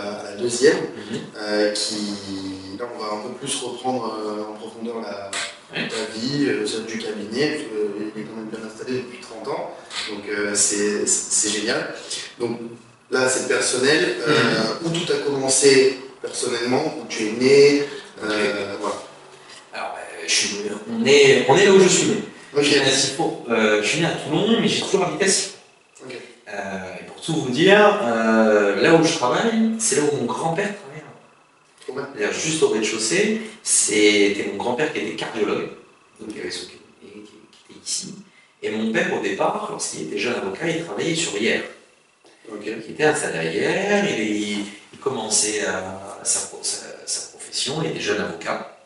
à la deuxième, qui, là, on va un peu plus reprendre en profondeur la vie, celle du cabinet, parce qu'il est quand même bien installé depuis 30 ans, donc c'est génial. Donc là, c'est personnel. Où tout a commencé personnellement, où tu es né, voilà. Alors, on est là où je suis né. Okay. Je suis né à Toulon, mais j'ai toujours habité à Siffre. Okay. Et pour tout vous dire, là où je travaille, c'est là où mon grand-père travaillait. D'ailleurs, juste au rez-de-chaussée, c'était mon grand-père qui était cardiologue, donc qui était ici. Et mon père, au départ, lorsqu'il était jeune avocat, il travaillait sur Hyères. Okay. Il était installé à Hyères, il commençait sa profession, il était jeune avocat.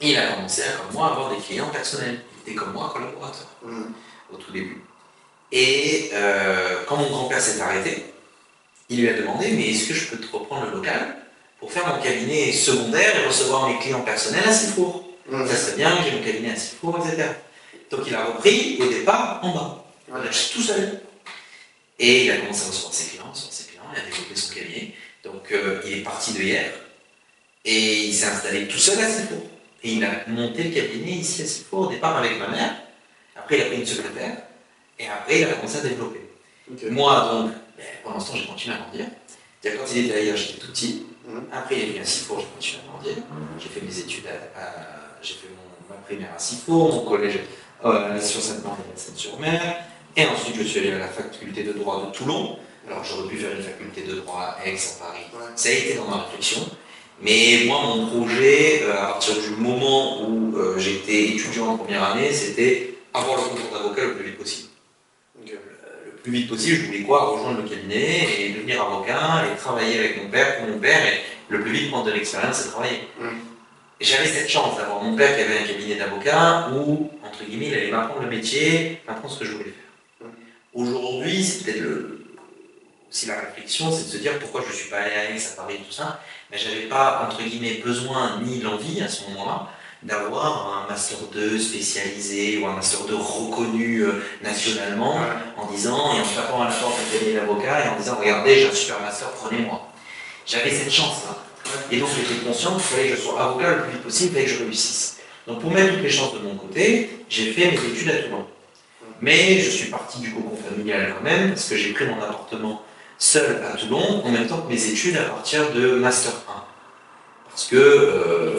Et il a commencé, comme moi, à avoir des clients personnels. Il était comme moi, collaborateur, au tout début. Et quand mon grand-père s'est arrêté, il lui a demandé, mais est-ce que je peux te reprendre le local pour faire mon cabinet secondaire et recevoir mes clients personnels à Sifour? Ça serait bien, j'ai mon cabinet à Sifour, etc. Donc il a repris, au départ, en bas. Il a tout seul. Et il a commencé à recevoir ses clients, il a développé son cabinet. Donc il est parti de Hyères et il s'est installé tout seul à Sifour. Et il a monté le cabinet ici à Sifour, au départ avec ma mère. Après, il a pris une secrétaire. Et après, il a commencé à développer. Okay. Moi, donc, pour l'instant, j'ai continué à grandir. Quand il était ailleurs, j'étais tout petit. Après, il est venu à Sifour, j'ai continué à grandir. J'ai fait mes études j'ai fait ma primaire à Sifour, mon collège sur Sainte-Marie à Seine-sur-Mer. Et ensuite, je suis allé à la faculté de droit de Toulon. Alors, j'aurais pu faire une faculté de droit à Aix, à Paris. Ça a été dans ma réflexion. Mais moi, mon projet, à partir du moment où j'étais étudiant en première année, c'était avoir le concours d'avocat le plus vite possible. Donc, le plus vite possible, je voulais quoi? Rejoindre le cabinet et devenir avocat et travailler avec mon père, pour mon père, et le plus vite prendre de l'expérience et travailler. Et j'avais cette chance d'avoir mon père qui avait un cabinet d'avocat où, entre guillemets, il allait m'apprendre le métier, m'apprendre ce que je voulais faire. Aujourd'hui, c'est peut-être aussi la réflexion, c'est de se dire pourquoi je ne suis pas allé à Aix, à Paris, tout ça. Mais je n'avais pas, entre guillemets, besoin ni l'envie à ce moment-là d'avoir un Master 2 spécialisé ou un Master 2 reconnu nationalement en disant, et en tapant à la porte du cabinet d'avocat et en disant, regardez, j'ai un super Master, prenez-moi. J'avais cette chance-là. Et donc j'étais conscient qu'il fallait que je sois avocat le plus vite possible, il fallait que je réussisse. Donc pour mettre toutes les chances de mon côté, j'ai fait mes études à Toulon. Mais je suis parti du cocon familial quand même, parce que j'ai pris mon appartement seul à Toulon, en même temps que mes études à partir de Master 1. Parce que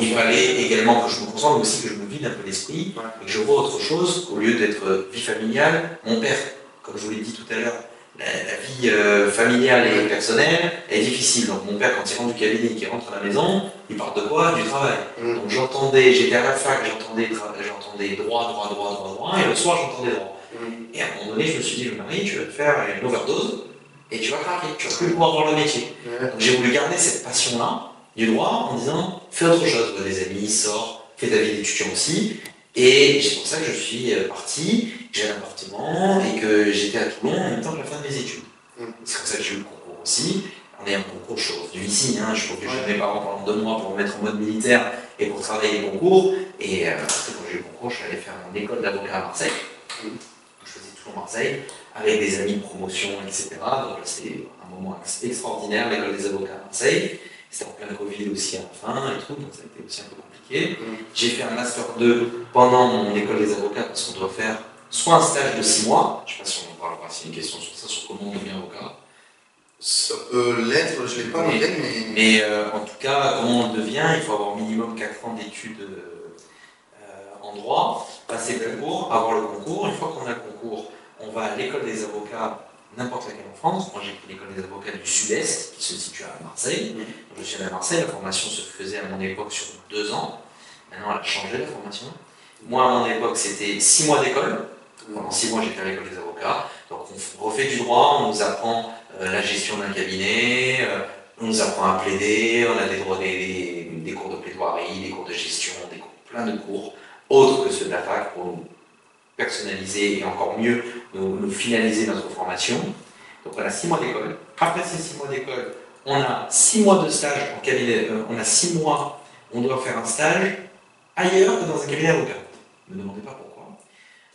il fallait également que je me concentre, mais aussi que je me vide un peu l'esprit, et que je vois autre chose, au lieu d'être vie familiale. Mon père, comme je vous l'ai dit tout à l'heure, la vie familiale et personnelle est difficile. Donc mon père, quand il rentre du cabinet et qu'il rentre à la maison, il part de quoi? Du travail. Donc j'étais à la fac, j'entendais droit, et le soir j'entendais droit. Et à un moment donné, je me suis dit, Marie, tu vas te faire une overdose, et tu vas craquer, tu vas plus pouvoir voir le métier. Donc j'ai voulu garder cette passion-là du droit en disant, fais autre chose, vois des amis, sors, fais ta vie d'étudiant aussi. Et c'est pour ça que je suis parti, j'ai un appartement et que j'étais à Toulon en même temps que la fin de mes études. C'est pour ça que j'ai eu le concours aussi. On est un concours, je suis revenu ici, je suis revenu chez mes parents pendant 2 mois pour me mettre en mode militaire et pour travailler les concours. Et après, quand j'ai eu le concours, je suis allé faire mon école d'avocat à Marseille. Je faisais toujours Marseille, avec des amis de promotion, etc. Donc c'était un moment extraordinaire, l'école des avocats à Marseille. C'était en plein Covid aussi à la fin et tout, donc ça a été aussi un peu compliqué. J'ai fait un Master 2 pendant mon école des avocats parce qu'on doit faire soit un stage de 6 mois, je ne sais pas si on en parlera, s'il y a une question sur ça, sur comment on devient avocat. Ça peut l'être, je ne l'ai pas en tête, mais en tout cas, comment on le devient, il faut avoir minimum 4 ans d'études en droit, passer le concours, avoir le concours. Une fois qu'on a le concours, on va à l'école des avocats n'importe laquelle en France. Moi, j'ai pris l'école des avocats du Sud-Est, qui se situe à Marseille. Donc, je suis allé à Marseille, la formation se faisait à mon époque sur 2 ans. Maintenant, elle a changé la formation. Moi, à mon époque, c'était 6 mois d'école. Pendant 6 mois, j'étais à l'école des avocats. Donc, on refait du droit, on nous apprend la gestion d'un cabinet, on nous apprend à plaider, on a des cours de plaidoirie, des cours de gestion, plein de cours, autres que ceux de la fac pour nous personnaliser et encore mieux nous finaliser notre formation. Donc on a 6 mois d'école. Après ces 6 mois d'école, on a 6 mois de stage en cabinet, on a 6 mois, on doit faire un stage ailleurs que dans un cabinet d'avocat. Ne me demandez pas pourquoi.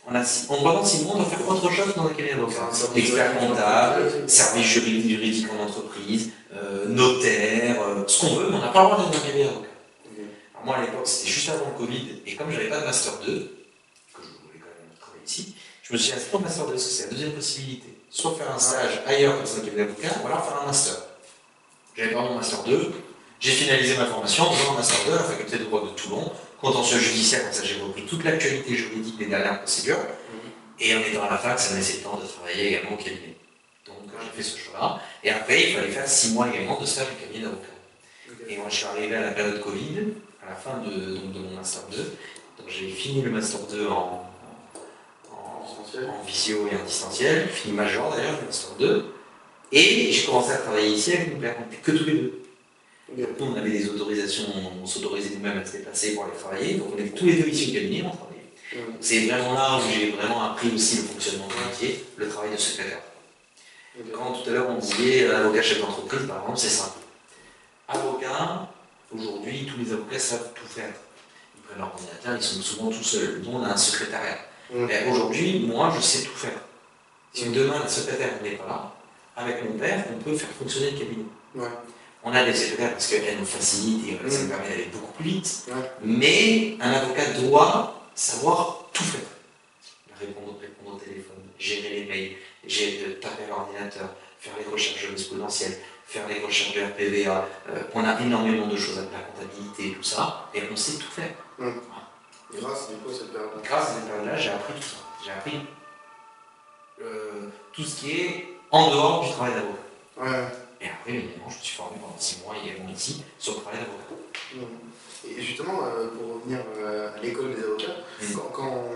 Pendant 6 mois, on doit faire autre chose dans un cabinet d'avocat. Expert comptable, service juridique en entreprise, notaire, ce qu'on veut, mais on n'a pas le droit d'être dans un cabinet d'avocat. Alors moi, à l'époque, c'était juste avant le Covid, et comme je n'avais pas de Master 2, que je voulais quand même travailler ici, je me suis inscrit au Master 2, parce que c'est la deuxième possibilité. Soit faire un stage ailleurs que dans un cabinet d'avocat, ou alors faire un Master. J'avais pas mon Master 2, j'ai finalisé ma formation en faisant un Master 2 à la faculté de droit de Toulon, contentieux judiciaire, comme ça j'ai repris toute l'actualité juridique des dernières procédures, et en étant à la fac, ça me laissait le temps de travailler également au cabinet. Donc j'ai fait ce choix-là, et après il fallait faire 6 mois également de stage au cabinet d'avocat. Et moi je suis arrivé à la période Covid, à la fin de mon Master 2, donc j'ai fini le Master 2 en visio et en distanciel, fini major d'ailleurs, le Master 2, et j'ai commencé à travailler ici avec mon père, on n'était que tous les deux. Donc, on avait des autorisations, on s'autorisait nous-mêmes à se déplacer pour aller travailler, donc on était tous les deux ici au cabinet, on travaillait. C'est vraiment là où j'ai vraiment appris aussi le fonctionnement du métier, le travail de secrétaire. Quand tout à l'heure on disait avocat chef d'entreprise, par exemple, c'est simple. Avocat, aujourd'hui, tous les avocats savent tout faire. Ils prennent leur ordinateur, ils sont souvent tout seuls. Nous, on a un secrétariat. Aujourd'hui, moi, je sais tout faire. Si demain, le secrétaire n'est pas là, avec mon père, on peut faire fonctionner le cabinet. On a des secrétaires parce qu'elles nous facilitent et ça nous permet d'aller beaucoup plus vite. Mais un avocat doit savoir tout faire. Répondre au téléphone, gérer les mails, taper à l'ordinateur, faire les recherches jurisprudentielles, faire les recherches de RPVA. On a énormément de choses avec la comptabilité et tout ça, et on sait tout faire. Grâce à cette période-là. Grâce à cette période-là, j'ai appris tout ça. J'ai appris tout ce qui est en dehors du travail d'avocat. Et après, évidemment, je me suis formé pendant 6 mois également ici sur le travail d'avocat. Et justement, pour revenir à l'école des avocats, quand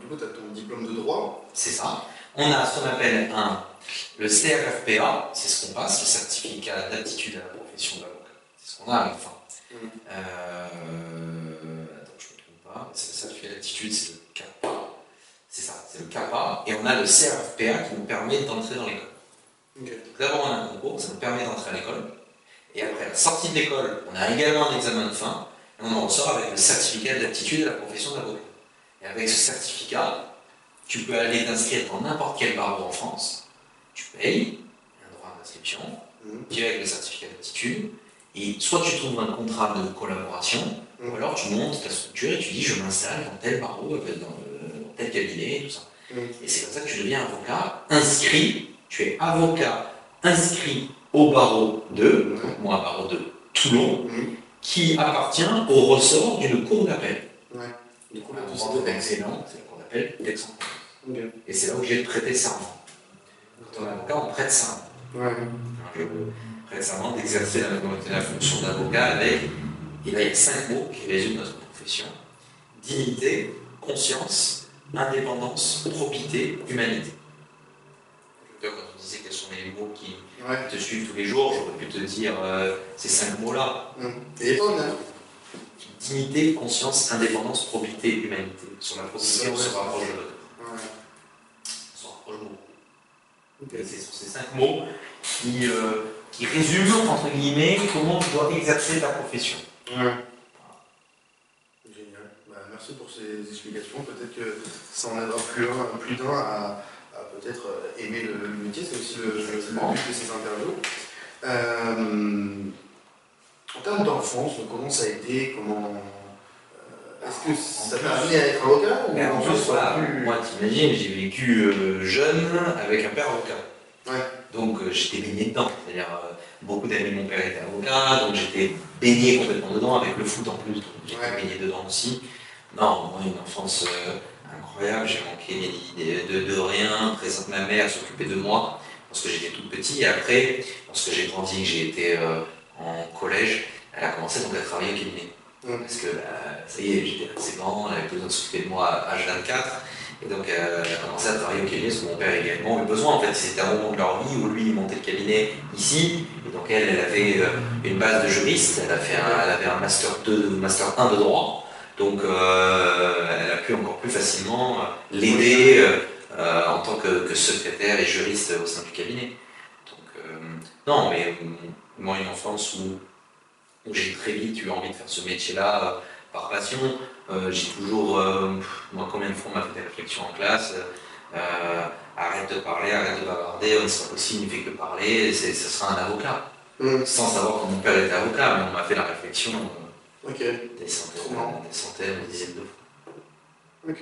du coup tu as ton diplôme de droit. C'est ça. On a ce qu'on appelle le CRFPA, c'est ce qu'on passe, le certificat d'aptitude à la profession d'avocat. C'est ce qu'on a à la fin. Attends, je ne me trompe pas. C'est le certificat d'aptitude, c'est le CAPA. C'est ça, c'est le CAPA. Et on a le CRFPA qui nous permet d'entrer dans l'école. D'abord, on a un concours, ça nous permet d'entrer à l'école. Et après la sortie de l'école, on a également un examen de fin. Et on en ressort avec le certificat d'aptitude à la profession d'avocat. Et avec ce certificat, tu peux aller t'inscrire dans n'importe quel barreau en France. Tu payes un droit d'inscription, tu vas avec le certificat d'aptitude, et soit tu trouves un contrat de collaboration, ou alors tu montes ta structure et tu dis je m'installe dans tel barreau, dans tel cabinet, et tout ça. Et c'est comme ça que tu deviens avocat inscrit. Tu es avocat inscrit au barreau de, moi barreau de Toulon, qui appartient au ressort d'une cour d'appel. Du coup, c'est excellent, c'est la cour d'appel d'Aix-en-Provence. Et c'est là où j'ai prêté serment. Quand on est avocat, on prête serment. Je prête serment d'exercer la fonction d'avocat avec, et là il y a 5 mots qui résument notre profession: dignité, conscience, indépendance, probité, humanité. Quand on disait quels sont les mots qui te suivent tous les jours, j'aurais pu te dire ces 5 mots-là. Et on a dignité, conscience, indépendance, probité, humanité. Sur la probité, on se rapproche de l'autre. On se rapproche beaucoup. C'est sur ces 5 mots qui résument, entre guillemets, comment tu dois exercer ta profession. Génial. Merci pour ces explications. Peut-être que ça en aidera plus d'un à peut-être aimer le métier. C'est aussi le but de ces interviews. En termes d'enfance, comment ça a été, est-ce que ça t'a amené à être avocat ou en plus, voilà, moi t'imagines, j'ai vécu jeune avec un père avocat. Donc j'étais baigné dedans, c'est-à-dire beaucoup d'amis de mon père étaient avocats, donc j'étais baigné complètement dedans, avec le foot en plus, donc j'étais baigné dedans aussi. Non, moi une enfance incroyable, j'ai manqué de rien, présente ma mère, s'occupait de moi, parce que j'étais tout petit, et après, lorsque j'ai grandi, que j'ai été en collège, elle a commencé donc à travailler au cabinet. Parce que ça y est, j'étais assez grand, elle avait besoin de s'occuper de moi à H24, et donc elle a commencé à travailler au cabinet, parce que mon père également eu besoin. En fait, c'était un moment de leur vie où lui il montait le cabinet ici, et donc elle avait une base de juriste, elle avait un master 2, master 1 de droit, donc elle a pu encore plus facilement l'aider en tant que secrétaire et juriste au sein du cabinet. Donc non, mais moi une enfance où j'ai très vite eu envie de faire ce métier-là, par passion. J'ai toujours, moi combien de fois on m'a fait des réflexions en classe, arrête de parler, arrête de bavarder, c'est pas possible, il ne fait que parler, ce sera un avocat. Sans savoir que mon père était avocat, mais on m'a fait la réflexion des centaines, des dizaines de fois. Ok.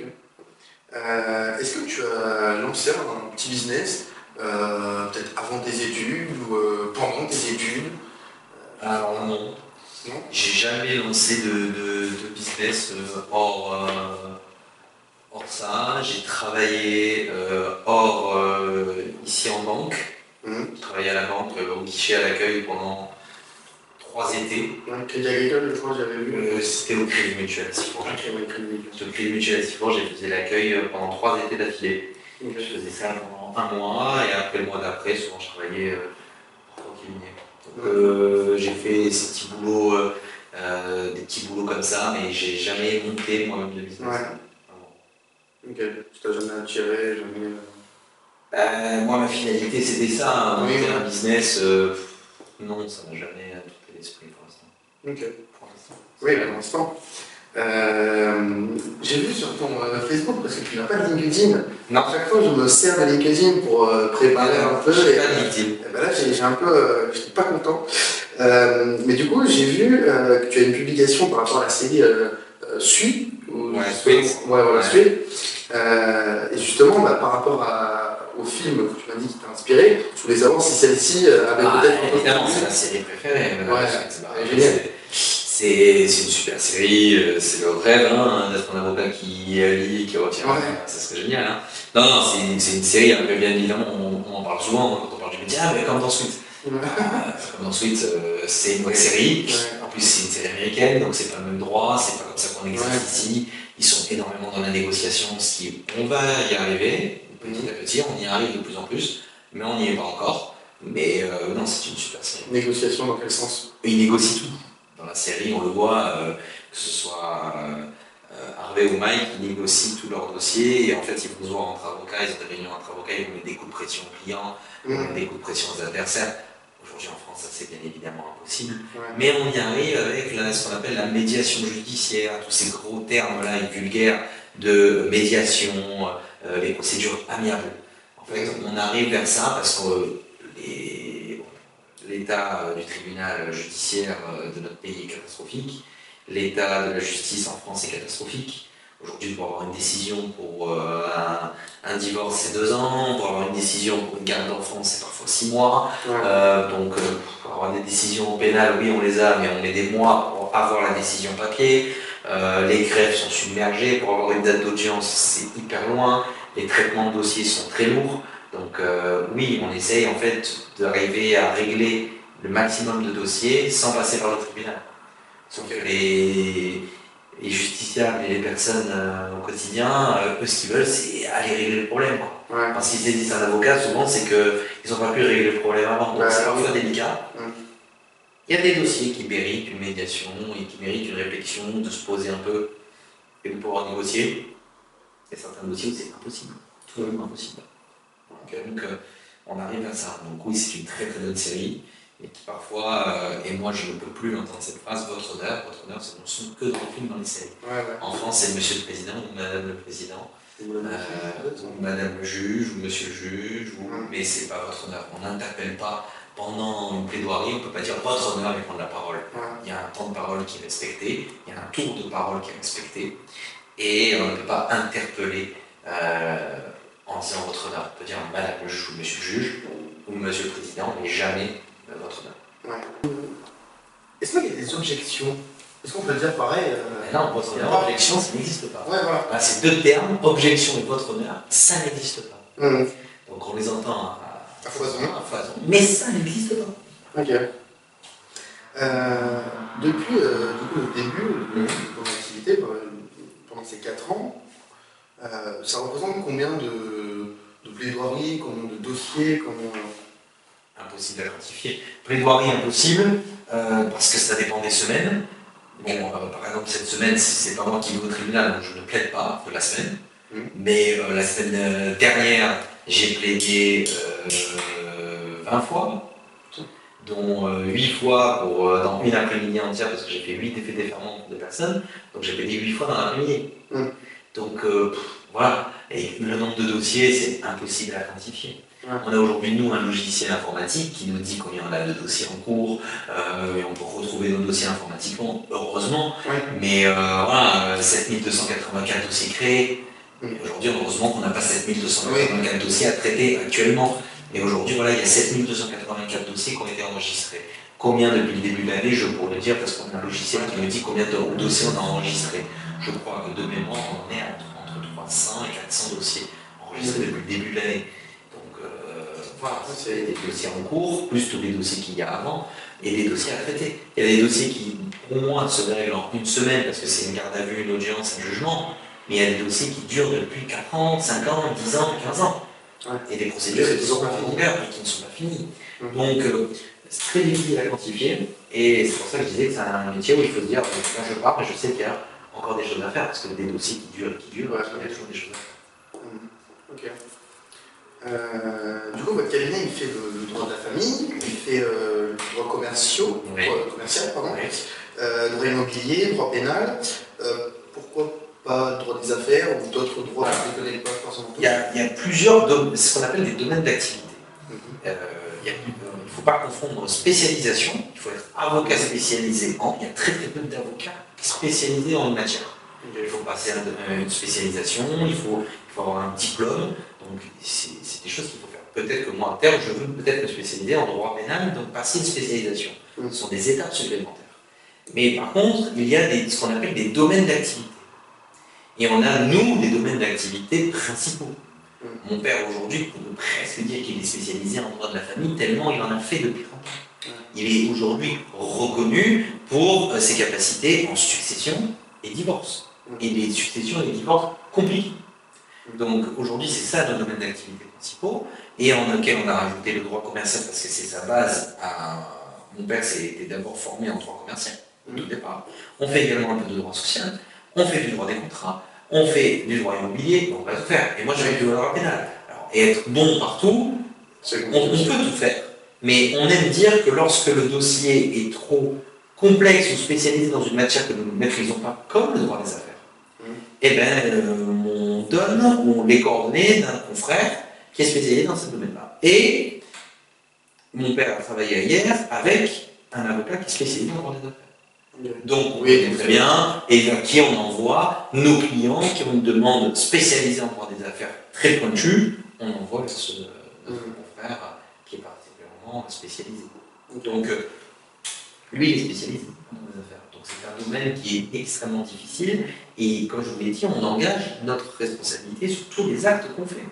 Est-ce que tu as lancé un petit business, peut-être avant tes études ou pendant tes études? Alors non. J'ai jamais lancé de business hors ça. J'ai travaillé ici en banque. J'ai travaillé à la banque, au guichet à l'accueil pendant 3 étés. Crédit Agricole, je crois, j'avais vu. C'était au Crédit Mutuel à Sifford. Au Crédit Mutuel à Sifford, j'ai fait l'accueil pendant 3 étés d'affilée. Je faisais ça pendant 1 mois et après le mois d'après, souvent je travaillais pour cabinet. Donc j'ai fait ces petits boulots, des petits boulots comme ça, mais j'ai jamais monté moi-même de business. Ok, tu t'as jamais attiré, jamais... moi ma finalité c'était ça, monter un business, non, ça m'a jamais occupé l'esprit pour l'instant. Ok. Oui, pour l'instant. J'ai vu sur ton Facebook, parce que tu n'as pas de LinkedIn. Non. À chaque fois, je me sers de LinkedIn pour préparer un peu. J'ai pas de LinkedIn. Et ben là, j'ai un peu, je suis pas content. Mais du coup, j'ai vu que tu as une publication par rapport à la série Suis. Suite. Ouais, voilà, Suite. Et justement, par rapport au film que tu m'as dit qui t'a inspiré, je voulais savoir si celle-ci avait peut-être... Évidemment, c'est ma série préférée. Génial. C'est une super série, c'est le rêve d'être un avocat qui lit, qui retient. Ça serait génial. Non, c'est une série, bien évidemment, on en parle souvent quand on parle du métier, mais comme dans Suite. Comme dans Suite, c'est une vraie série. En plus, c'est une série américaine, donc c'est pas le même droit, c'est pas comme ça qu'on exerce ici. Ils sont énormément dans la négociation, on va y arriver, petit à petit, on y arrive de plus en plus, mais on n'y est pas encore. Mais non, c'est une super série. Négociation dans quel sens? Ils négocient tout. Dans la série, on le voit, que ce soit Harvey ou Mike, ils négocient tous leurs dossiers, et en fait, ils vont se voir entre avocats, ils ont des réunions entre avocats, ils vont mettre des coups de pression aux clients, ils vont mettre des coups de pression aux adversaires. Aujourd'hui en France, ça c'est bien évidemment impossible, mais on y arrive avec ce qu'on appelle la médiation judiciaire, tous ces gros termes-là et vulgaires de médiation, les procédures amiables. En fait, on arrive vers ça parce que l'état du tribunal judiciaire de notre pays est catastrophique, l'état de la justice en France est catastrophique. Aujourd'hui, pour avoir une décision pour un divorce, c'est 2 ans, pour avoir une décision pour une garde d'enfants, c'est parfois 6 mois. Donc, pour avoir des décisions pénales, oui, on les a, mais on met des mois pour avoir la décision papier. Les greffes sont submergées, pour avoir une date d'audience, c'est hyper loin. Les traitements de dossiers sont très lourds. Donc, oui, on essaye en fait d'arriver à régler le maximum de dossiers sans passer par le tribunal. Sauf que les justiciables et les personnes au quotidien, eux, ce qu'ils veulent, c'est aller régler le problème. Parce qu'ils saisissent un avocat, souvent, c'est qu'ils n'ont pas pu régler le problème avant. Donc c'est parfois délicat. Il y a des dossiers qui méritent une médiation et qui méritent une réflexion, de se poser un peu et de pouvoir négocier. Il y a certains dossiers où c'est impossible. Tout même impossible. Donc on arrive à ça. Donc oui, c'est une très très bonne série. Et qui parfois, et moi je ne peux plus entendre cette phrase, votre honneur, ce ne sont que dans les films, dans les séries. En France, c'est Monsieur le Président ou Madame le Président, ou Madame le Juge, ou Monsieur le Juge, mais c'est pas votre honneur. On n'interpelle pas pendant une plaidoirie, on ne peut pas dire votre honneur et prendre la parole. Il y a un temps de parole qui est respecté, il y a un tour de parole qui est respecté, et on ne peut pas interpeller en disant votre honneur. On peut dire Madame le Juge ou Monsieur le Juge, ou Monsieur le Président, mais jamais votre honneur. Est-ce qu'il y a des objections? Est-ce qu'on peut dire pareil Non, votre honneur, objection, ça n'existe pas. Voilà. Ces 2 termes, objection et votre honneur, ça n'existe pas. Donc on les entend à foison. Mais ça n'existe pas. Ok. Depuis le début de ton activité, pendant ces 4 ans, ça représente combien de plaidoiries, combien de dossiers, Impossible à quantifier. Plaidoirie impossible, parce que ça dépend des semaines. Bon, par exemple, cette semaine, c'est pas moi qui vais au tribunal, donc je ne plaide pas de la semaine. Mais la semaine dernière, j'ai plaidé 20 fois. dont 8 fois dans une après-midi entière, parce que j'ai fait 8 effets déferments pour des personnes, donc j'ai pété 8 fois dans l'après-midi. Donc voilà, et le nombre de dossiers, c'est impossible à quantifier. On a aujourd'hui, nous, un logiciel informatique qui nous dit combien on a de dossiers en cours, et on peut retrouver nos dossiers informatiquement, heureusement, mais voilà, 7284 dossiers créés. Aujourd'hui, heureusement qu'on n'a pas 7284 dossiers à traiter actuellement. Mais aujourd'hui, voilà, il y a 7284 dossiers qui ont été enregistrés. Combien depuis le début de l'année, je pourrais le dire, parce qu'on a un logiciel qui nous dit combien de dossiers on a enregistrés. Je crois que de mémoire, on est entre 300 et 400 dossiers enregistrés depuis le début de l'année. Donc voilà, c'est des dossiers en cours, plus tous les dossiers qu'il y a avant, et des dossiers à traiter. Il y a des dossiers qui, pour moi, se règlent en une semaine, parce que c'est une garde à vue, une audience, un jugement, mais il y a des dossiers qui durent depuis 4 ans, 5 ans, 10 ans, 15 ans. Et des procédures qui sont en longueur et qui ne sont pas finies. Donc, c'est très difficile à quantifier, et c'est pour ça que je disais que c'est un métier où il faut se dire, là je pars, mais je sais qu'il y a encore des choses à faire, parce que des dossiers qui durent, il y a toujours des choses à faire. Ok. Du coup, votre cabinet, il fait le droit de la famille, il fait le droit commercial, droit immobilier, droit pénal. Pourquoi pas droit des affaires ou d'autres droits que je ne connais pas forcément tous? Il y a plusieurs, ce qu'on appelle des domaines d'activité. Il ne faut pas confondre spécialisation, il faut être avocat spécialisé il y a très peu d'avocats spécialisés en une matière. Il faut passer à une spécialisation, il faut avoir un diplôme, donc c'est des choses qu'il faut faire. Peut-être que moi, à terme, je veux peut-être me spécialiser en droit pénal, donc passer une spécialisation. Ce sont des étapes supplémentaires. Mais par contre, il y a ce qu'on appelle des domaines d'activité. Et on a, nous, des domaines d'activité principaux. Mon père, aujourd'hui, peut presque dire qu'il est spécialisé en droit de la famille, tellement il en a fait depuis 30 ans. Il est aujourd'hui reconnu pour ses capacités en succession et divorce. Et les successions et les divorces compliqués. Donc aujourd'hui, c'est ça nos domaines d'activité principaux, et en lequel on a rajouté le droit commercial parce que c'est sa base. Mon père s'était d'abord formé en droit commercial, au départ. On fait également un peu de droit social, on fait du droit des contrats, on fait du droit immobilier, on va tout faire. Et moi, j'avais du droit pénal. Alors, et être bon partout, on peut tout faire, mais on aime dire que lorsque le dossier est trop complexe ou spécialisé dans une matière que nous ne maîtrisons pas, comme le droit des affaires, eh bien, on donne les coordonnées d'un confrère qui est spécialisé dans ce domaine-là. Et mon père a travaillé hier avec un avocat qui est spécialisé dans le droit des affaires. Donc, on connaît très bien, et vers qui on envoie nos clients qui ont une demande spécialisée en droit des affaires très pointue, on envoie notre confrère qui est particulièrement spécialisé. Donc, lui, il est spécialisé en droit des affaires. Donc, c'est un domaine qui est extrêmement difficile, et comme je vous l'ai dit, on engage notre responsabilité sur tous les actes qu'on fait.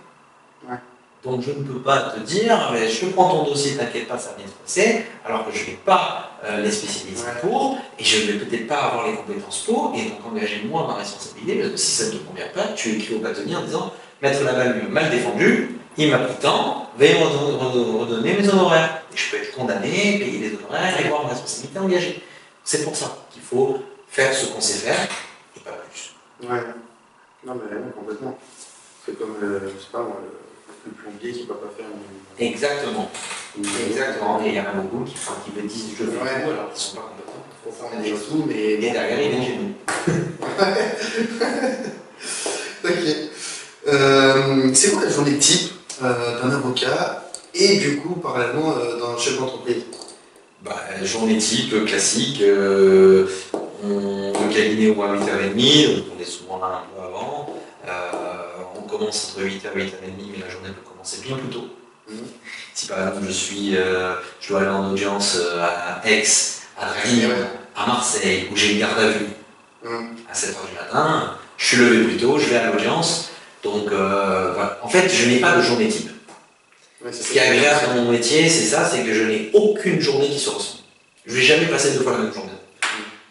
Donc je ne peux pas te dire, je prends ton dossier, t'inquiète pas, ça va bien se passer, alors que je ne vais pas les spécialiser pour, et je ne vais peut-être pas avoir les compétences pour, et donc engager moi ma responsabilité, parce que si ça ne te convient pas, tu écris au bâtonnier en disant, Maître Laval mal défendu, il m'a pris tant, veuillez me redonner mes honoraires. Et je peux être condamné, payer les honoraires et avoir ma responsabilité engagée. C'est pour ça qu'il faut faire ce qu'on sait faire, et pas plus. Ouais, non mais complètement. C'est comme, je sais pas moi, le plombier qui ne peut pas faire une... Exactement. Exactement. Et il y en a beaucoup qui me disent je fais tout alors qu'ils ne sont pas compétents. Pour faire des tout, mais derrière il est génie. Ok. C'est quoi la journée type d'un avocat et du coup parallèlement d'un chef d'entreprise? Journée type classique, le cabinet ouvre à 8h30, donc on est souvent là un peu avant. On commence entre 8h et 8h30, mais la journée peut commencer bien plus tôt. Si par exemple je dois aller en audience à Aix, à Rennes, à Marseille, où j'ai une garde à vue à 7h du matin, je suis levé plus tôt, je vais à l'audience. Donc voilà. En fait, je n'ai pas de journée type. Ce qui est agréable dans mon métier, c'est ça, c'est que je n'ai aucune journée qui se ressemble. Je ne vais jamais passer 2 fois la même journée.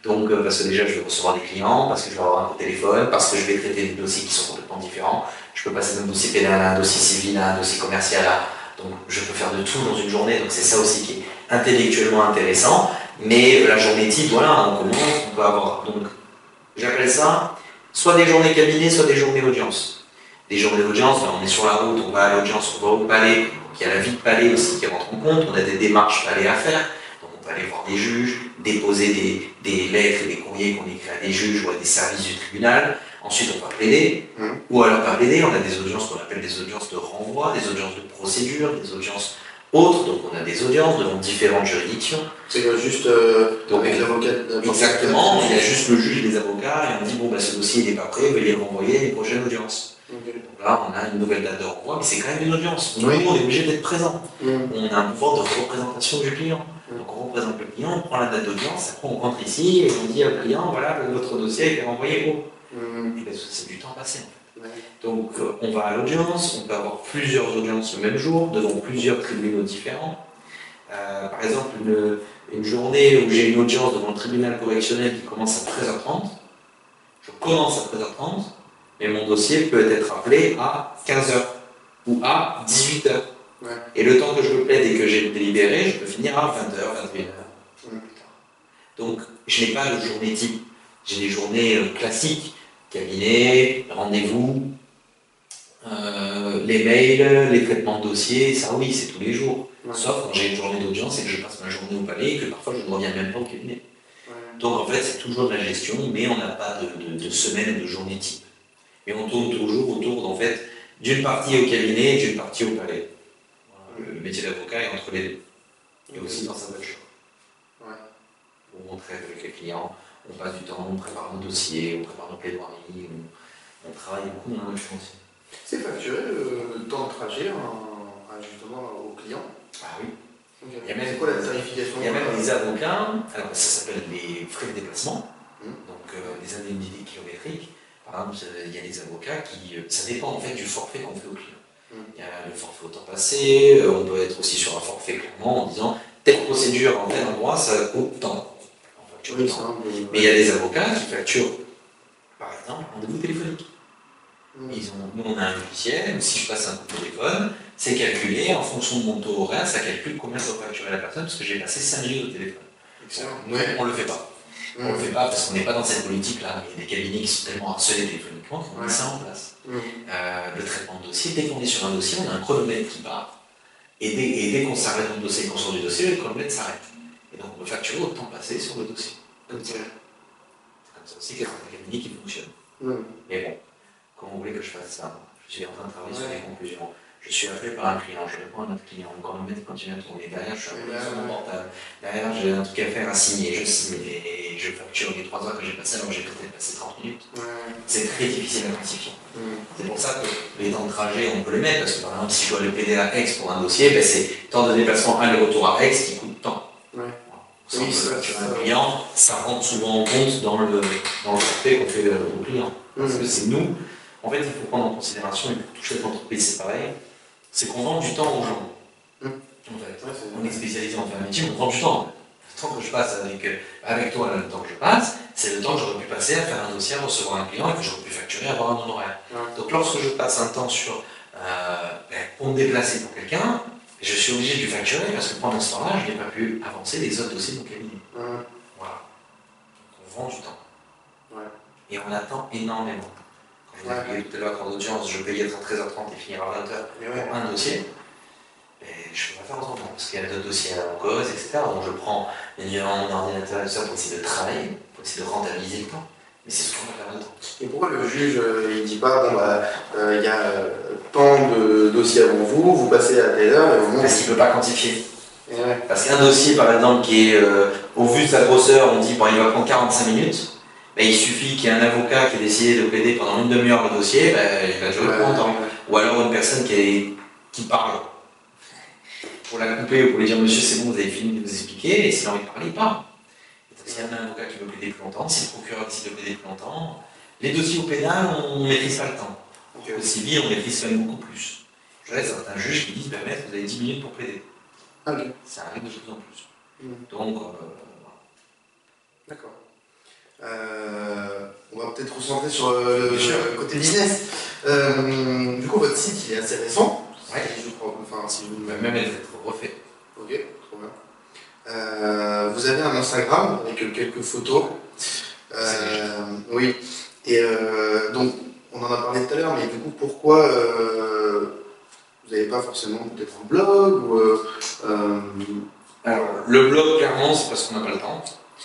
Donc, parce que déjà, je vais recevoir des clients, parce que je vais avoir un coup de téléphone, parce que je vais traiter des dossiers qui sont complètement différents. Je peux passer d'un dossier pénal à un dossier civil, à un dossier commercial. Donc, je peux faire de tout dans une journée. Donc, c'est ça aussi qui est intellectuellement intéressant. Mais la journée type, voilà, on commence, on peut avoir. Donc, j'appelle ça soit des journées cabinet, soit des journées audience. Des journées d'audience, on est sur la route, on va à l'audience, on va au palais, il y a la vie de palais aussi qui rentre en compte, on a des démarches palais à faire, donc on peut aller voir des juges, déposer des lettres et des courriers qu'on écrit à des juges ou à des services du tribunal, ensuite on va plaider, ou alors pas plaider, on a des audiences qu'on appelle des audiences de renvoi, des audiences de procédure, des audiences autres, donc on a des audiences devant différentes juridictions. C'est juste avec l'avocat. Exactement, il y a juste le juge et les avocats, et on dit bon, bah, ce dossier n'est pas prêt, veuillez le renvoyer à une prochaine audience. Donc là, on a une nouvelle date de renvoi, mais c'est quand même une audience. Nous, on est obligé d'être présent. On a un pouvoir de représentation du client. Donc on représente le client, on prend la date d'audience, après on rentre ici et on dit au client voilà, votre dossier a été renvoyé où. Et bien, c'est du temps passé en fait. Donc on va à l'audience, on peut avoir plusieurs audiences le même jour, devant plusieurs tribunaux différents. Par exemple, une journée où j'ai une audience devant le tribunal correctionnel qui commence à 13h30, je commence à 13h30, mais mon dossier peut être appelé à 15h ou à 18h. Et le temps que je le plaide et que j'ai délibéré, je peux finir à 20h, 21h. Donc, je n'ai pas de journée type. J'ai des journées classiques, cabinet, rendez-vous, les mails, les traitements de dossiers, ça oui, c'est tous les jours. Sauf quand j'ai une journée d'audience et que je passe ma journée au palais et que parfois je ne reviens même pas au cabinet. Donc en fait, c'est toujours de la gestion, mais on n'a pas de semaine ou de journée type. Mais on tourne toujours autour, en fait, d'une partie au cabinet et d'une partie au palais. Voilà, le métier d'avocat est entre les deux. Et aussi dans sa voiture. On traite avec les clients, on passe du temps, on prépare nos dossiers, on prépare nos plaidoiries, on travaille beaucoup dans la voiture aussi. C'est facturé le temps de trajet justement au client? Ah oui. C'est quoi la tarification? Il y a même des avocats, alors ça s'appelle les frais de déplacement, donc les indemnités kilométriques. Par exemple, il y a des avocats qui. Ça dépend en fait du forfait qu'on fait au client. Il y a le forfait au temps passé, on peut être aussi sur un forfait clairement en disant telle procédure en tel endroit, ça coûte tant. Mais il y a des avocats qui facturent, par exemple, un rendez-vous téléphonique. Nous, on a un logiciel, si je passe un coup de téléphone, c'est calculé, en fonction de mon taux horaire, ça calcule combien je dois facturer la personne, parce que j'ai passé 5 minutes au téléphone. Nous, on ne le fait pas. On ne le fait pas parce qu'on n'est pas dans cette politique-là. Il y a des cabinets qui sont tellement harcelés téléphoniquement qu'on met ça en place. Le traitement de dossier, dès qu'on est sur un dossier, on a un chronomètre qui part. Et dès qu'on s'arrête dans le dossier, qu'on sort du dossier, le chronomètre s'arrête. Et donc on peut facturer au temps passé sur le dossier. C'est comme ça aussi qu'il y a un cabinet qui fonctionne. Mais bon, comment vous voulez que je fasse ça? Je suis en train de travailler sur les conclusions. Je suis appelé par un client, je réponds à notre client, le chronomètre continue à tourner. Derrière, je suis appelé sur mon portable. Derrière, j'ai un truc à faire à signer, je signe et je facture les 3 heures que j'ai passées alors que j'ai peut-être passé 30 minutes. C'est très difficile à quantifier. C'est pour ça que les temps de trajet, on peut les mettre, parce que par exemple, si je dois aller plaider à Aix pour un dossier, ben, c'est temps de déplacement aller-retour à Aix qui coûte tant. Si on peut facturer un client, ça rentre souvent en compte dans le forfait qu'on fait au client. Parce que c'est nous. En fait, il faut prendre en considération, et pour toute chef d'entreprise, c'est pareil, c'est qu'on vend du temps aux gens. En fait, on est spécialisé en faire un métier, on vend du temps. Le temps que je passe avec toi, là, le temps que je passe, c'est le temps que j'aurais pu passer à faire un dossier, à recevoir un client et que j'aurais pu facturer, avoir un honoraire. Donc lorsque je passe un temps pour me déplacer pour quelqu'un, je suis obligé de lui facturer parce que pendant ce temps-là, je n'ai pas pu avancer les autres dossiers de mon cabinet. Voilà. On vend du temps. Et on attend énormément. Je vous ai payé tout à l'heure en audience, je payais être à 13h30 et finir à 20h pour un dossier. Et je peux pas faire autrement, parce qu'il y a d'autres dossiers en cause, etc. Donc je prends mon ordinateur et tout ça pour essayer de travailler, pour essayer de rentabiliser le temps. Mais c'est souvent la perte de temps. Et pourquoi le juge il dit pas, bon il y a tant de dossiers avant vous, vous passez à telle heure, parce qu'il ne peut pas quantifier. Parce qu'un dossier, par exemple, qui est au vu de sa grosseur, on dit bon, il va prendre 45 minutes. Ben, il suffit qu'il y ait un avocat qui ait décidé de plaider pendant une demi-heure le dossier, ben, il va durer plus longtemps. Ou alors une personne qui parle. Pour la couper ou pour lui dire monsieur c'est bon, vous avez fini de vous expliquer, et s'il a envie de parler, il parle. S'il y a un avocat qui veut plaider plus longtemps, si le procureur décide de plaider plus longtemps, les dossiers au pénal, on ne maîtrise pas le temps. Au civil, on maîtrise quand même beaucoup plus. Je laisse certains juges qui disent, ben, maître, vous avez 10 minutes pour plaider. Ça arrive de plus en plus. Donc, voilà. D'accord. On va peut-être recentrer sur le côté business. Du coup, votre site il est assez récent. Je crois. Enfin, si vous même être refait. Ok, trop bien. Vous avez un Instagram avec quelques photos. Oui. Et donc, on en a parlé tout à l'heure, mais du coup, pourquoi Vous n'avez pas forcément peut-être un blog ou, Alors, le blog, clairement, c'est parce qu'on n'a pas le temps.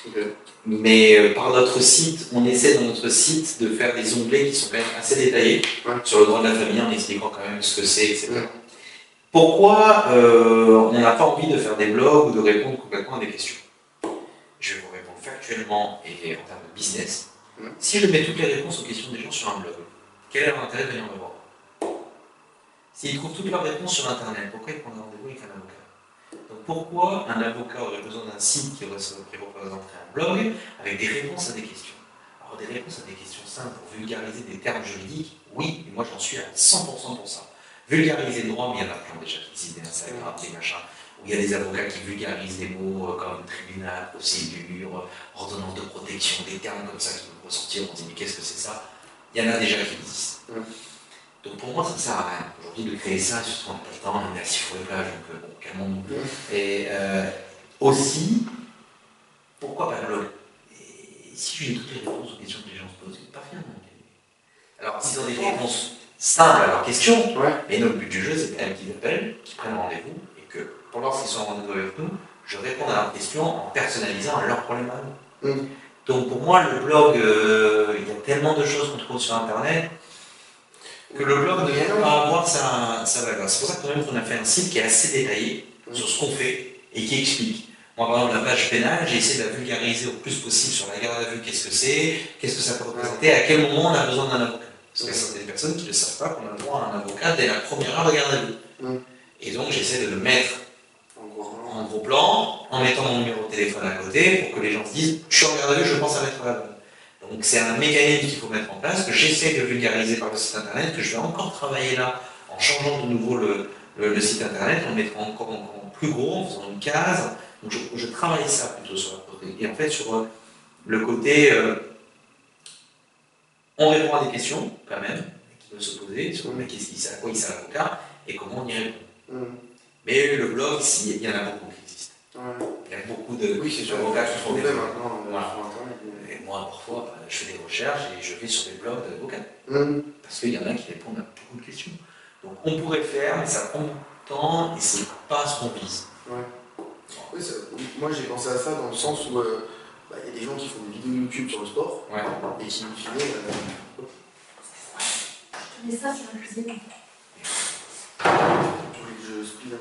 Okay. Mais par notre site, on essaie dans notre site de faire des onglets qui sont quand même assez détaillés sur le droit de la famille, en expliquant quand même ce que c'est, etc. Pourquoi on n'a pas envie de faire des blogs ou de répondre complètement à des questions? Je vais vous répondre factuellement et en termes de business. Si je mets toutes les réponses aux questions des gens sur un blog, quel est leur intérêt de venir me voir? S'ils trouvent toutes leurs réponses sur Internet, pourquoi ils prennent rendez-vous avec un avocat? Donc pourquoi un avocat aurait besoin d'un site qui représenterait un blog avec des réponses à des questions? Alors des réponses à des questions simples pour vulgariser des termes juridiques, oui, et moi j'en suis à 100% pour ça. Vulgariser le droit, mais il y en a plein déjà qui existent, des Instagram, des machins, où il y a des avocats qui vulgarisent des mots comme tribunal, procédure, ordonnance de protection, des termes comme ça qui peuvent ressortir, on se dit mais qu'est-ce que c'est ça? Il y en a déjà qui existent. Donc pour moi ça ne sert à rien aujourd'hui de créer ça, surtout en pas le temps, on est assis sur les plages, donc bon, calmons-nous. Et aussi, pourquoi pas le blog? Et si j'ai toutes les réponses aux questions que les gens se posent, c'est pas bien. Alors s'ils ont des réponses simples à leurs questions, mais notre but du jeu c'est quand même qu'ils appellent, qu'ils prennent rendez-vous, et que pendant qu'ils sont en rendez-vous avec nous, je réponds à leurs questions en personnalisant leurs problèmes à nous. Donc pour moi le blog, il y a tellement de choses qu'on trouve sur internet, que le blog ne vient pas avoir sa valeur. C'est pour ça qu'on a fait un site qui est assez détaillé sur ce qu'on fait et qui explique. Moi, par exemple, la page pénale, j'ai essayé de la vulgariser au plus possible sur la garde à vue, qu'est-ce que c'est, qu'est-ce que ça peut représenter, à quel moment on a besoin d'un avocat. Parce qu'il y a certaines personnes qui ne savent pas qu'on a le droit à un avocat dès la première heure de garde à vue. Et donc, j'essaie de le mettre en gros plan, en mettant mon numéro de téléphone à côté, pour que les gens se disent « je suis en garde à vue, je pense à mettre à la bonne ». Donc c'est un mécanisme qu'il faut mettre en place, que j'essaie de vulgariser par le site internet, que je vais encore travailler là, en changeant de nouveau le site internet, en le mettant encore plus gros, en faisant une case. Donc je travaille ça plutôt sur la côté. Et en fait, sur le côté, on répond à des questions, quand même, qui peuvent se poser, sur à quoi il sert l'avocat, et comment on y répond. Mais le blog, il y en a beaucoup qui existent. Il y a beaucoup d'avocats qui font des blogs. Et moi, parfois, je fais des recherches et je vais sur des blogs d'avocats. Parce qu'il y en a qui répondent à beaucoup de questions. Donc on pourrait faire, mais ça prend beaucoup de temps et c'est pas ce qu'on vise. Oui, moi j'ai pensé à ça dans le sens où y a des gens qui font des vidéos YouTube sur le sport et qui me filment. Je mets ça sur la cuisine.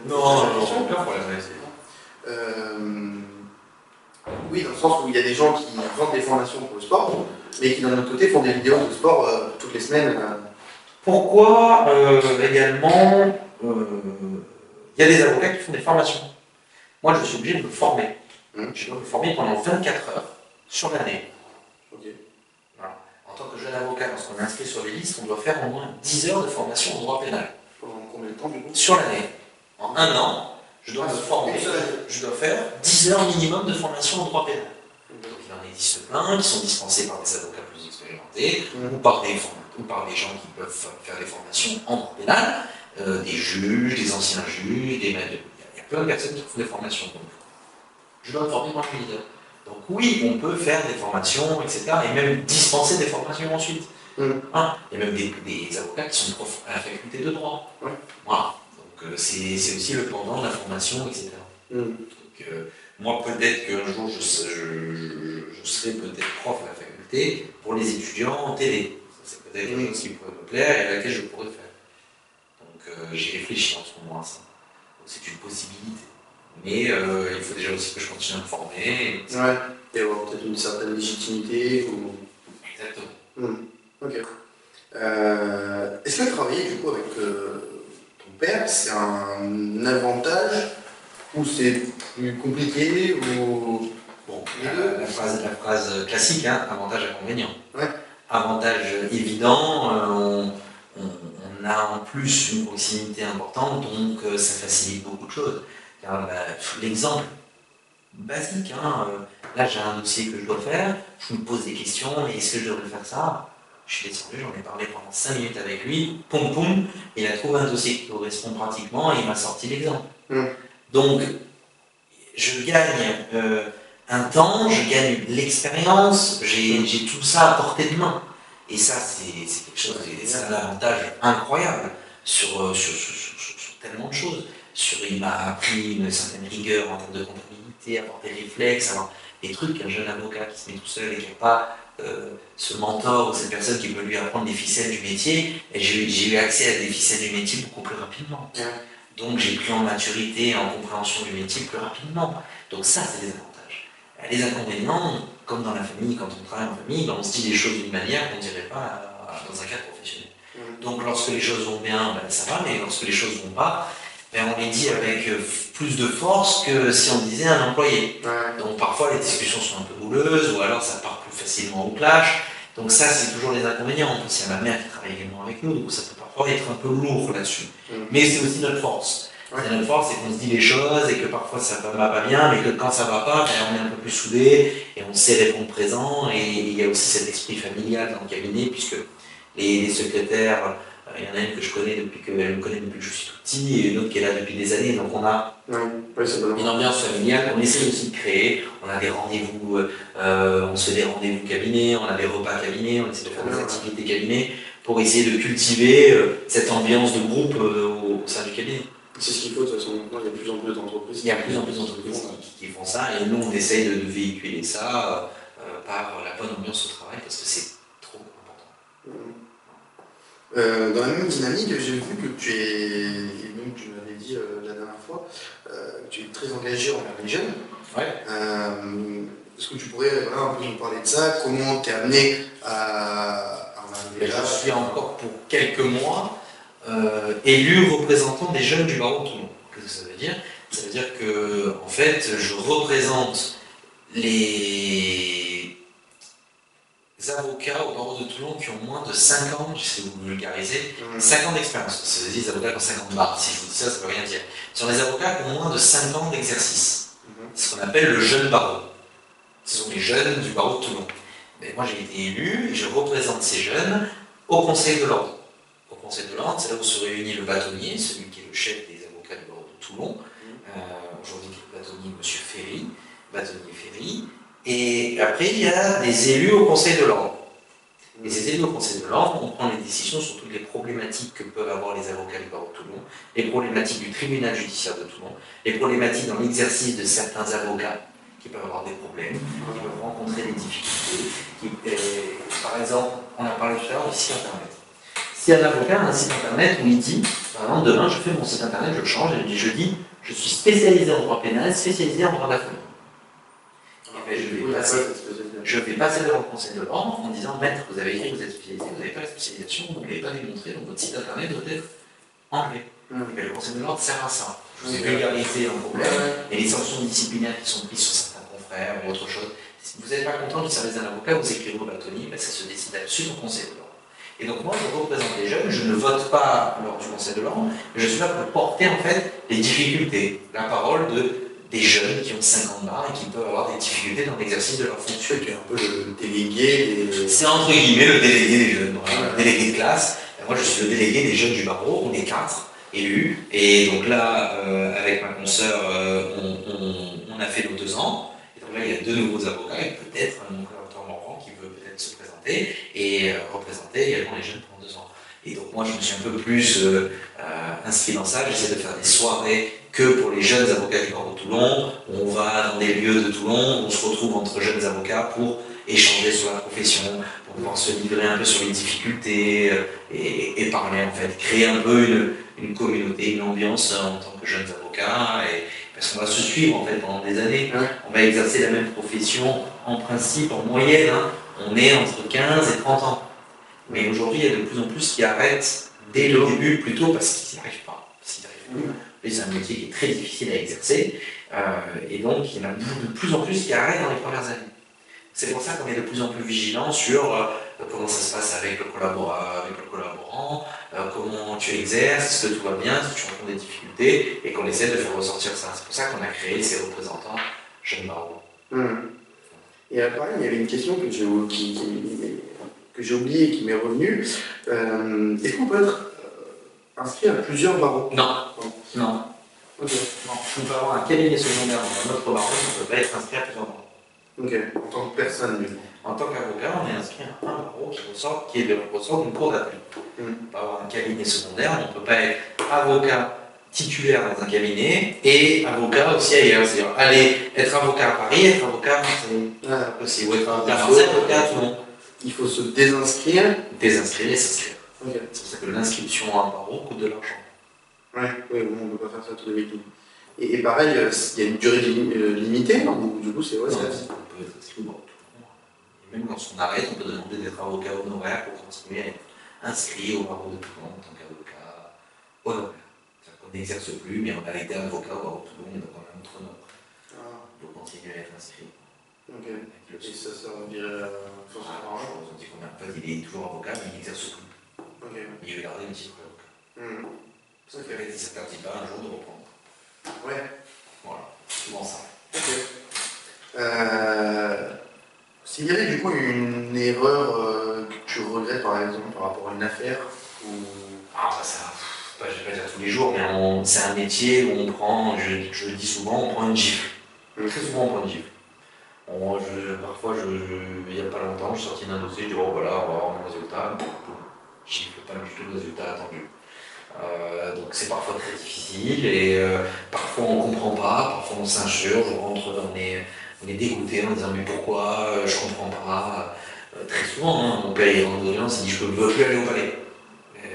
Non, aucun problème. Oui, dans le sens où il y a des gens qui vendent des formations pour le sport, mais qui d'un autre côté font des vidéos de sport toutes les semaines. Pourquoi également il y a des avocats qui font des formations? Moi, je suis obligé de me former. Je dois me former pendant 24 heures sur l'année. Voilà. En tant que jeune avocat, lorsqu'on est inscrit sur les listes, on doit faire au moins 10 heures de formation en droit pénal. Pendant combien de temps du coup? Sur l'année. En un an, je dois me former. Je dois faire 10 heures minimum de formation en droit pénal. Donc il en existe plein qui sont dispensés par des avocats plus expérimentés ou par des gens qui peuvent faire des formations en droit pénal, des juges, des anciens juges, il y a plein de personnes qui font des formations. Donc, je dois me former moi je leader. Donc oui, on peut faire des formations, etc. et même dispenser des formations ensuite. Il y a même des avocats qui sont profs à la faculté de droit. Voilà. Donc c'est aussi le pendant de la formation, etc. Donc, moi peut-être qu'un jour je serai peut-être prof à la faculté pour les étudiants en télé. C'est peut-être quelque chose qui pourrait me plaire et à laquelle je pourrais faire. Donc j'y réfléchis en ce moment à ça. Donc c'est une possibilité. Mais il faut déjà aussi que je continue à me former. Et avoir peut-être une certaine légitimité. Exactement. Ok. Est-ce que travailler du coup avec ton père, c'est un avantage ou c'est plus compliqué ou... Bon, la phrase classique, hein, avantage-inconvénient. Avantage évident, on a en plus une proximité importante, donc ça facilite beaucoup de choses. L'exemple basique, là j'ai un dossier que je dois faire, je me pose des questions, est-ce que je devrais faire ça? Je suis descendu, j'en ai parlé pendant 5 minutes avec lui, poum poum, il a trouvé un dossier qui correspond pratiquement et il m'a sorti l'exemple. Donc, je gagne un temps, je gagne l'expérience, j'ai tout ça à portée de main. Et ça, c'est quelque chose, c'est un avantage incroyable sur tellement de choses. Il m'a appris une certaine rigueur en termes de comptabilité, avoir des réflexes, avoir des trucs qu'un jeune avocat qui se met tout seul et qui n'a pas ce mentor ou cette personne qui peut lui apprendre les ficelles du métier, et j'ai eu accès à des ficelles du métier beaucoup plus rapidement. Donc j'ai pris en maturité et en compréhension du métier plus rapidement. Donc ça, c'est des avantages. Les inconvénients, comme dans la famille, quand on travaille en famille, on se dit les choses d'une manière qu'on ne dirait pas dans un cadre professionnel. Donc lorsque les choses vont bien, ça va, mais lorsque les choses ne vont pas, on les dit avec plus de force que si on disait un employé. Donc parfois les discussions sont un peu houleuses, ou alors ça part plus facilement au clash. Donc ça, c'est toujours les inconvénients. En plus, il y a ma mère qui travaille également avec nous, donc ça peut parfois être un peu lourd là-dessus. Mais c'est aussi notre force. C'est notre force, c'est qu'on se dit les choses et que parfois ça ne va pas bien, mais que quand ça ne va pas, on est un peu plus soudés et on sait répondre présent. Et il y a aussi cet esprit familial dans le cabinet, puisque les secrétaires, il y en a une que je connais depuis que je suis tout petit, et une autre qui est là depuis des années. Donc on a une ambiance familiale qu'on essaie aussi de créer. On a des rendez-vous, on se fait des rendez-vous cabinet, on a des repas cabinet, on essaie de faire des activités cabinet pour essayer de cultiver cette ambiance de groupe au sein du cabinet. C'est ce qu'il faut, de toute façon, maintenant il y a de plus en plus d'entreprises. Il y a de plus en plus d'entreprises qui font ça, et nous on essaye de véhiculer ça par la bonne ambiance au travail, parce que c'est trop important. Dans la même dynamique, j'ai vu que tu es, et même tu m'avais dit la dernière fois, que tu es très engagé envers les jeunes. Est-ce que tu pourrais un peu nous parler de ça? Comment tu es amené à en arriver là? Je suis encore pour quelques mois élu représentant des jeunes du barreau de Toulon. Qu'est-ce que ça veut dire? Ça veut dire que, en fait, je représente les avocats au barreau de Toulon qui ont moins de 5 ans, j'essaie de vous vulgariser, 5 ans d'expérience. Ça veut dire les avocats qui ont 50 barres. Si je vous dis ça, ça ne veut rien dire. Ce sont les avocats qui ont moins de 5 ans d'exercice. C'est ce qu'on appelle le jeune barreau. Ce sont les jeunes du barreau de Toulon. Mais moi, j'ai été élu et je représente ces jeunes au Conseil de l'Ordre. Au Conseil de l'Ordre, c'est là où se réunit le bâtonnier, celui qui est le chef des avocats du barreau de Toulon. Aujourd'hui, le bâtonnier, M. Ferry, bâtonnier Ferry. Et après, il y a des élus au Conseil de l'Ordre. Et ces élus au Conseil de l'Ordre, on prend les décisions sur toutes les problématiques que peuvent avoir les avocats du barreau de Toulon, les problématiques du tribunal judiciaire de Toulon, les problématiques dans l'exercice de certains avocats qui peuvent avoir des problèmes, qui peuvent rencontrer des difficultés. Par exemple, on a parlé tout à l'heure du site internet. Si un avocat a un site internet où il dit, par exemple, demain je fais mon site internet, je le change, et je dis, je suis spécialisé en droit pénal, spécialisé en droit de la famille. Je vais passer devant le Conseil de l'Ordre en disant, maître, vous avez écrit que vous êtes spécialisé, vous n'avez pas la spécialisation, vous ne l'avez pas démontré, donc votre site internet doit être enlevé. Et le Conseil de l'Ordre sert à ça. Je vous ai vulgarisé un problème, et les sanctions disciplinaires qui sont prises sur certains confrères ou autre chose. Si vous n'êtes pas content du service d'un avocat, vous écrivez au bâtonnier, ça se décide là-dessus au Conseil de l'Ordre. Et donc moi, je représente les jeunes, je ne vote pas lors du Conseil de l'Ordre, mais je suis là pour porter en fait les difficultés, la parole des jeunes qui ont 50 barres et qui peuvent avoir des difficultés dans l'exercice de leur fonction. Tu es un peu le délégué des... C'est entre guillemets le délégué des jeunes, le délégué de classe. Moi, je suis le délégué des jeunes du barreau, on est 4 élus. Et donc là, avec ma consoeur, on a fait nos 2 ans. Et donc là, il y a 2 nouveaux avocats et peut-être un collaborateur Morvan qui veut peut-être se présenter et représenter également les jeunes pendant 2 ans. Et donc moi, je me suis un peu plus inscrit dans ça. J'essaie de faire des soirées que pour les jeunes avocats du barreau de Toulon. On va dans des lieux de Toulon, on se retrouve entre jeunes avocats pour échanger sur la profession, pour pouvoir se livrer un peu sur les difficultés et parler en fait, créer un peu une communauté, une ambiance en tant que jeunes avocats, parce qu'on va se suivre en fait pendant des années. On va exercer la même profession en principe, en moyenne, on est entre 15 et 30 ans. Mais aujourd'hui, il y a de plus en plus qui arrêtent dès le début, plutôt parce qu'ils n'y arrivent pas. C'est un métier qui est très difficile à exercer, et donc il y en a de plus en plus qui arrêtent dans les premières années. C'est pour ça qu'on est de plus en plus vigilant sur comment ça se passe avec le collaborant, comment tu exerces, est-ce que tout va bien, est-ce que tu rencontres des difficultés, et qu'on essaie de faire ressortir ça. C'est pour ça qu'on a créé ces représentants jeunes barreaux. Et pareil, il y avait une question que j'ai oubliée et qui m'est revenue. Est-ce qu'on peut être inscrit à plusieurs barreaux? Non. Okay. Non, on peut avoir un cabinet secondaire dans notre barreau, on ne peut pas être inscrit à plusieurs barreaux. Ok, en tant que personne. En tant qu'avocat, on est inscrit à un barreau qui ressort d'une cour d'appel. On peut avoir un cabinet secondaire, on ne peut pas être avocat titulaire dans un cabinet et avocat aussi ailleurs. C'est-à-dire aller être avocat à Paris, être avocat à Marseille. Aussi, ou être avocat à Marseille, avocat à Toulon. Il faut se désinscrire. Dés'inscrire et s'inscrire. Okay. C'est pour ça que l'inscription à un barreau coûte de l'argent. Oui, on ne peut pas faire ça tous les week-ends. Et pareil, il y a une durée limitée, ou du coup c'est On peut être inscrit au barreau de Toulon. Et même lorsqu'on arrête, on peut demander d'être avocat honoraire pour continuer à être inscrit au barreau de Toulon en tant qu'avocat honoraire. On n'exerce plus, mais on a été avocat au barreau de Toulon, on a quand même notre honneur. Pour continuer à être inscrit. Ok. Et ça servirait à je vous dis combien. En fait, il est toujours avocat, mais il n'exerce plus. Okay. Il veut garder le titre d'avocat. Ça fait qu'il ne s'interdit pas un jour de reprendre. Ouais. Voilà, c'est souvent ça. Ok. S'il y avait du coup une erreur que tu regrettes par exemple par rapport à une affaire ou... Ah bah ça, je ne vais pas dire tous les jours, mais c'est un métier où on prend, je le dis souvent, on prend une gifle. Très souvent on prend une gifle. Parfois, il n'y a pas longtemps, je suis sorti d'un dossier, je dis bon voilà, on va avoir mon résultat, gifle, pas du tout le résultat attendu. Donc c'est parfois très difficile et parfois on ne comprend pas, parfois on s'insurge, on rentre on est dégoûté en disant mais pourquoi, je ne comprends pas. Très souvent, mon père il rentre d'audience, il dit je ne veux plus aller au palais.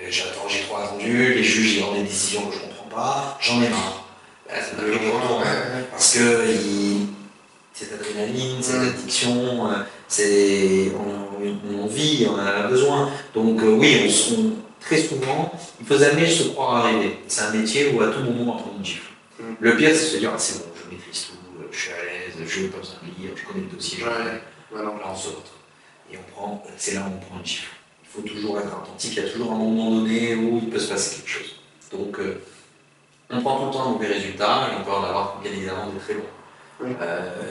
J'ai trop attendu, les juges ils rendent des décisions que je ne comprends pas, j'en ai marre. Ça m'a fait des retours, parce que cette adrénaline, cette addiction, on en vit, on en a besoin. Donc oui, très souvent, il faut jamais se croire arriver. C'est un métier où à tout moment on prend une gifle. Le pire, c'est de se dire ah, c'est bon, je maîtrise tout, je suis à l'aise, je n'ai pas besoin de lire, je connais le dossier, là on saute. Et c'est là où on prend une gifle. Il faut toujours être attentif, il y a toujours un moment donné où il peut se passer quelque chose. Donc on prend tout le temps mauvais résultats et on peut en avoir bien évidemment de très bons.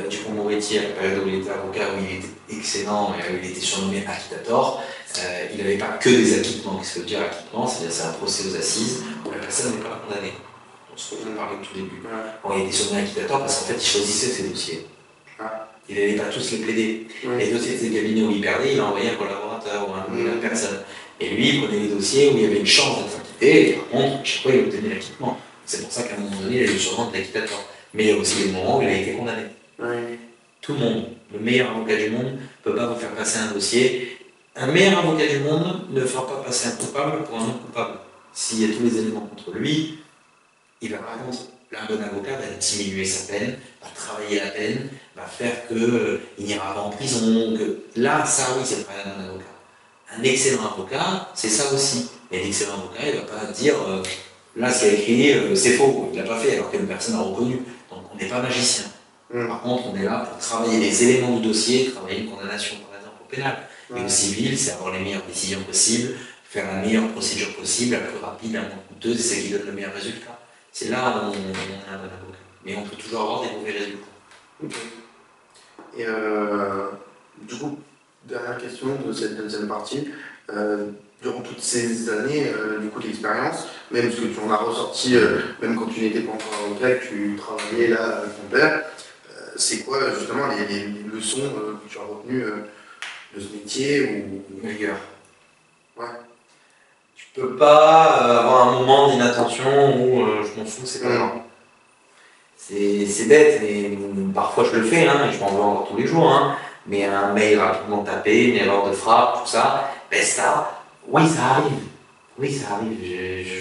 Dupond-Moretti, à la période où il était avocat, où il était excellent et où il était surnommé acquittator, il n'avait pas que des acquittements. Qu'est-ce que veut dire acquittement? C'est un procès aux assises où la personne n'est pas condamnée. Donc, ce qu'on vous a parlé au tout début. Bon, il était surnommé acquittator parce qu'en fait, il choisissait ses dossiers. Il n'allait pas tous les plaider. Les dossiers de ses cabinets où il perdait, il envoyait un collaborateur ou une personne. Et lui, il prenait les dossiers où il y avait une chance d'être acquitté, et par contre, chaque fois, il obtenait l'acquittement. C'est pour ça qu'à un moment donné, il a eu le surnom de l'acquittator. Mais il y a aussi des moments où il a été condamné. Tout le monde, le meilleur avocat du monde, ne peut pas vous faire passer un dossier. Un meilleur avocat du monde ne fera pas passer un coupable pour un non coupable. S'il y a tous les éléments contre lui, il va par contre, un bon avocat va diminuer sa peine, va travailler la peine, va faire qu'il n'ira pas en prison. Là, ça oui, c'est le travail d'un avocat. Un excellent avocat, c'est ça aussi. Mais l'excellent avocat, il ne va pas dire là, ce qu'il a écrit, c'est faux, il ne l'a pas fait, alors qu'une personne a reconnu. Donc on n'est pas magicien. Par contre, on est là pour travailler les éléments du dossier, travailler une condamnation par exemple au pénal. Et au civil, c'est avoir les meilleures décisions possibles, faire la meilleure procédure possible, la plus rapide, la moins coûteuse, et c'est qui donne le meilleur résultat. C'est là où on est un bon avocat. Mais on peut toujours avoir des mauvais résultats. Et du coup, dernière question de cette deuxième partie. Durant toutes ces années du coup d'expérience, même ce que tu en as ressorti, même quand tu n'étais pas encore avocat, que tu travaillais là avec ton père, c'est quoi justement les leçons que tu as retenues de ce métier ou... Rigueur. Ouais. Tu peux pas avoir un moment d'inattention où je m'en fous, c'est pas grave. C'est bête, mais parfois je le fais, hein, et je m'en veux encore tous les jours, hein, mais un mail rapidement tapé, une erreur de frappe, tout ça, ben ça, oui ça arrive. Oui ça arrive,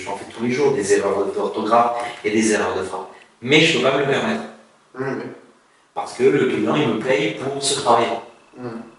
j'en fais tous les jours, des erreurs d'orthographe et des erreurs de frappe. Mais je ne peux pas me le permettre. Parce que le client, il me paye pour ce travail.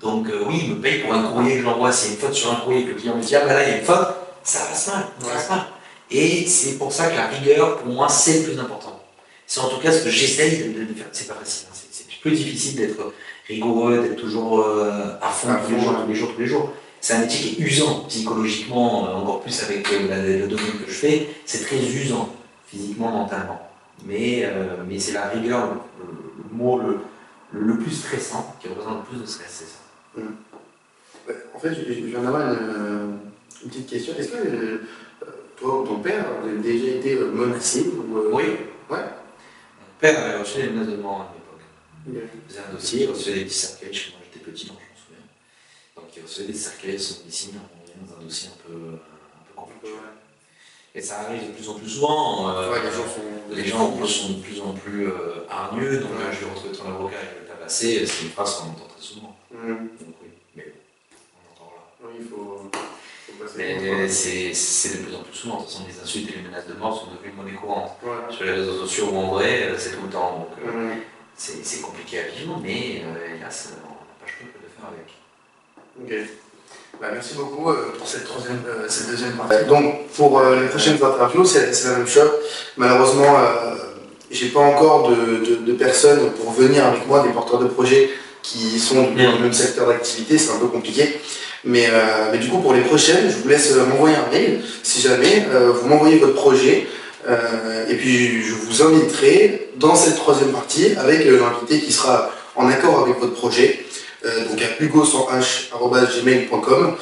Donc oui, il me paye pour un courrier que je l'envoie. S'il y a une faute sur un courrier, que le client me dit « Ah ben là, il y a une faute », ça passe mal, ça passe mal. Et c'est pour ça que la rigueur, pour moi, c'est le plus important. C'est en tout cas ce que j'essaye de faire. C'est pas facile, hein. C'est plus difficile d'être rigoureux, d'être toujours à fond tous les jours. C'est un métier qui est usant psychologiquement, encore plus avec le domaine que je fais. C'est très usant, physiquement, mentalement. Mais c'est la rigueur, le mot le plus stressant, qui représente le plus de stress, c'est ça. En fait, je viens d'avoir une petite question. Est-ce que toi ou ton père a déjà été menacé Oui. Ouais. Mon père avait reçu des menaces de mort à l'époque. Il faisait un dossier, il recevait des petits cercueils, chez moi j'étais petit, donc je m'en souviens. Donc il recevait des cercueils de son médecine dans un dossier un peu compliqué. Et ça arrive de plus en plus souvent. Les gens sont de plus en plus hargneux, donc je vais retrouver ton avocat et le tabasser, c'est une phrase qu'on entend très souvent. Donc oui, mais on entend là. Oui, il faut passer. Mais c'est de plus en plus souvent. De toute façon, les insultes et les menaces de mort sont devenues monnaie courante. Sur les réseaux sociaux ou en vrai, c'est tout le temps. Donc c'est compliqué à vivre, mais hélas, on n'a pas choix que de faire avec. Ok. Bah, merci beaucoup pour cette deuxième partie. Donc pour les prochaines interviews, c'est la même chose. Malheureusement, j'ai pas encore de personnes pour venir avec moi, des porteurs de projets qui sont dans le même secteur d'activité, c'est un peu compliqué. Mais du coup, pour les prochaines, je vous laisse m'envoyer un mail, si jamais, vous m'envoyez votre projet, et puis je vous inviterai dans cette troisième partie avec l'invité qui sera en accord avec votre projet. Donc à hugo100h@gmail.com.